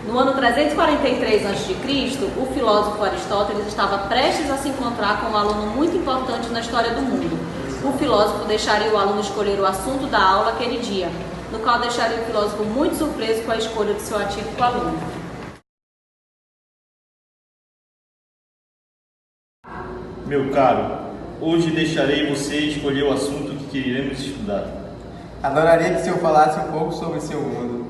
No ano 343 a.C., o filósofo Aristóteles estava prestes a se encontrar com um aluno muito importante na história do mundo. O filósofo deixaria o aluno escolher o assunto da aula aquele dia, no qual deixaria o filósofo muito surpreso com a escolha de seu atípico aluno. Meu caro, hoje deixarei você escolher o assunto que queremos estudar. Adoraria que o senhor falasse um pouco sobre seu mundo.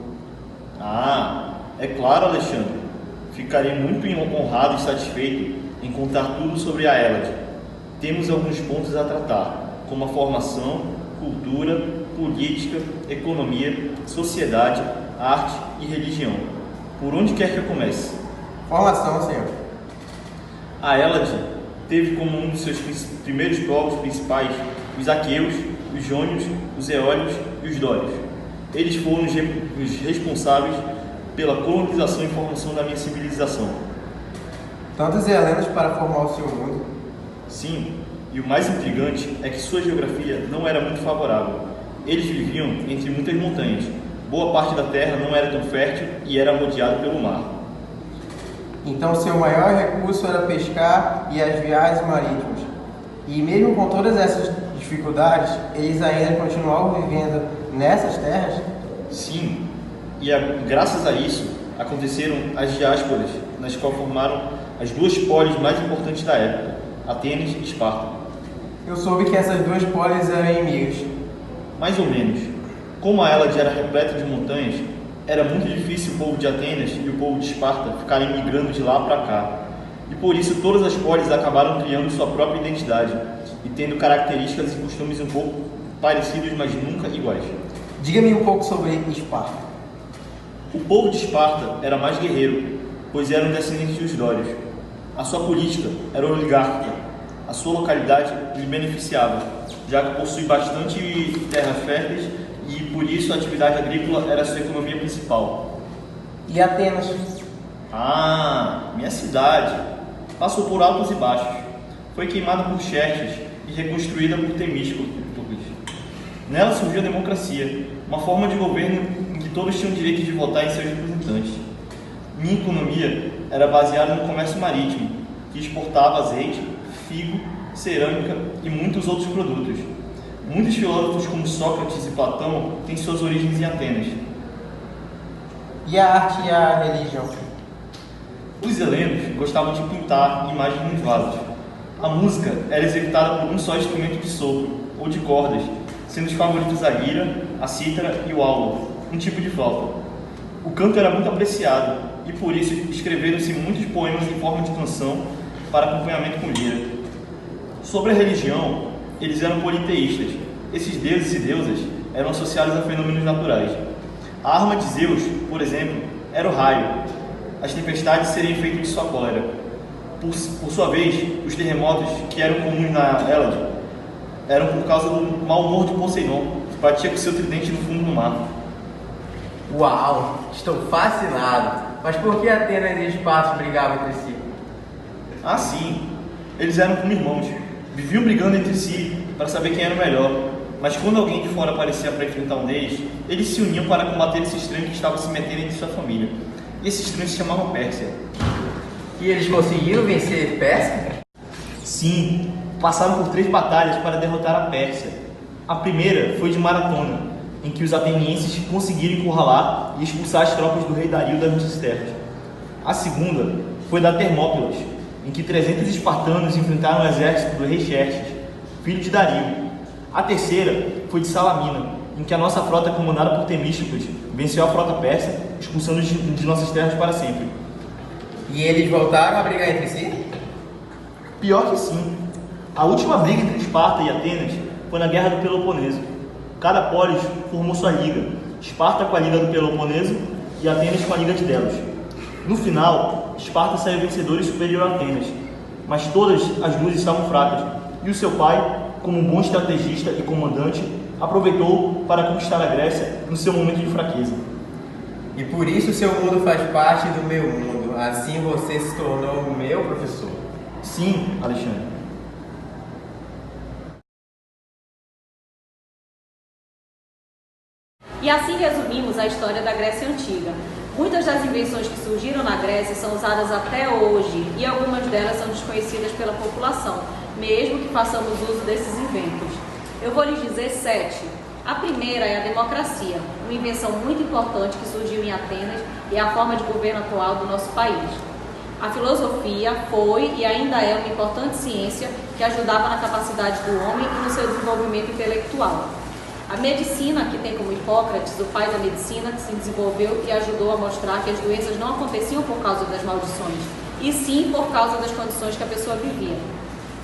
Ah, é claro, Alexandre. Ficarei muito honrado e satisfeito em contar tudo sobre a Hélade. Temos alguns pontos a tratar, como a formação, cultura, política, economia, sociedade, arte e religião. Por onde quer que eu comece? Formação, senhor. A Hélade teve como um dos seus primeiros povos principais os aqueus, os jônios, os eólios e os dórios. Eles foram os responsáveis pela colonização e formação da minha civilização. Tantos helenos para formar o seu mundo. Sim, e o mais intrigante é que sua geografia não era muito favorável. Eles viviam entre muitas montanhas. Boa parte da terra não era tão fértil e era rodeada pelo mar. Então seu maior recurso era pescar e as viagens marítimas. E mesmo com todas essas dificuldades, eles ainda continuavam vivendo nessas terras? Sim, e graças a isso aconteceram as diásporas, nas quais formaram as duas polis mais importantes da época, Atenas e Esparta. Eu soube que essas duas polis eram inimigas. Mais ou menos. Como a Hélade era repleta de montanhas, era muito difícil o povo de Atenas e o povo de Esparta ficarem migrando de lá para cá. E por isso todas as polis acabaram criando sua própria identidade e tendo características e costumes um pouco parecidos, mas nunca iguais. Diga-me um pouco sobre Esparta. O povo de Esparta era mais guerreiro, pois eram descendentes dos dórios. A sua política era oligárquica. A sua localidade lhe beneficiava, já que possui bastante terras férteis e por isso a atividade agrícola era a sua economia principal. E Atenas? Ah, minha cidade! Passou por altos e baixos. Foi queimada por Xerxes e reconstruída por Temístocles. Nela surgiu a democracia, uma forma de governo em que todos tinham direito de votar em seus representantes. Minha economia era baseada no comércio marítimo, que exportava azeite, figo, cerâmica e muitos outros produtos. Muitos filósofos como Sócrates e Platão têm suas origens em Atenas. E a arte e a religião? Os helenos gostavam de pintar imagens nos vasos. A música era executada por um só instrumento de sopro, ou de cordas, sendo os favoritos a lira, a cítara e o aulo, um tipo de flauta. O canto era muito apreciado e por isso escreveram-se muitos poemas em forma de canção para acompanhamento com lira. Sobre a religião, eles eram politeístas. Esses deuses e deusas eram associados a fenômenos naturais. A arma de Zeus, por exemplo, era o raio. As tempestades seriam efeito de sua cólera. Por sua vez, os terremotos, que eram comuns na Hélade, eram por causa do mau humor de Poseidon, que batia com seu tridente no fundo do mar. Uau, estou fascinado. Mas por que Atenas e Esparta brigavam entre si? Ah, sim, eles eram como irmãos. Viviam brigando entre si para saber quem era o melhor. Mas quando alguém de fora aparecia para enfrentar um deles, eles se uniam para combater esse estranho que estava se metendo entre sua família. E esse estranho se chamava Pérsia. E eles conseguiram vencer Pérsia? Sim, passaram por 3 batalhas para derrotar a Pérsia. A primeira foi de Maratona, em que os atenienses conseguiram encurralar e expulsar as tropas do rei Dario das nossas terras. A segunda foi da Termópilas, em que 300 espartanos enfrentaram o exército do rei Xerxes, filho de Dario. A terceira foi de Salamina, em que a nossa frota, comandada por Temístocles, venceu a frota persa, expulsando de nossas terras para sempre. E eles voltaram a brigar entre si? Pior que sim. A última briga entre Esparta e Atenas foi na Guerra do Peloponeso. Cada polis formou sua liga, Esparta com a Liga do Peloponeso e Atenas com a Liga de Delos. No final, Esparta saiu vencedora e superior a Atenas, mas todas as duas estavam fracas, e o seu pai, como um bom estrategista e comandante, aproveitou para conquistar a Grécia no seu momento de fraqueza. E por isso seu mundo faz parte do meu mundo. Assim você se tornou o meu professor. Sim, Alexandre. E assim resumimos a história da Grécia Antiga. Muitas das invenções que surgiram na Grécia são usadas até hoje e algumas delas são desconhecidas pela população, mesmo que façamos uso desses inventos. Eu vou lhes dizer 7. A primeira é a democracia, uma invenção muito importante que surgiu em Atenas e é a forma de governo atual do nosso país. A filosofia foi e ainda é uma importante ciência que ajudava na capacidade do homem e no seu desenvolvimento intelectual. A medicina, que tem como Hipócrates, o pai da medicina, que se desenvolveu e ajudou a mostrar que as doenças não aconteciam por causa das maldições, e sim por causa das condições que a pessoa vivia.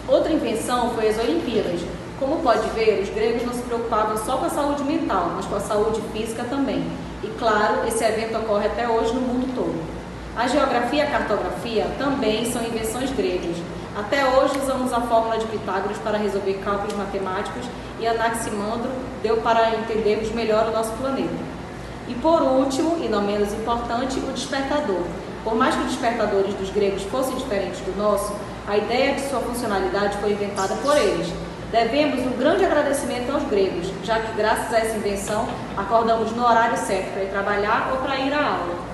Outra invenção foi as Olimpíadas. Como pode ver, os gregos não se preocupavam só com a saúde mental, mas com a saúde física também. E claro, esse evento ocorre até hoje no mundo todo. A geografia e a cartografia também são invenções gregas. Até hoje usamos a fórmula de Pitágoras para resolver cálculos matemáticos e Anaximandro deu para entendermos melhor o nosso planeta. E por último, e não menos importante, o despertador. Por mais que os despertadores dos gregos fossem diferentes do nosso, a ideia de sua funcionalidade foi inventada por eles. Devemos um grande agradecimento aos gregos, já que graças a essa invenção acordamos no horário certo para ir trabalhar ou para ir à aula.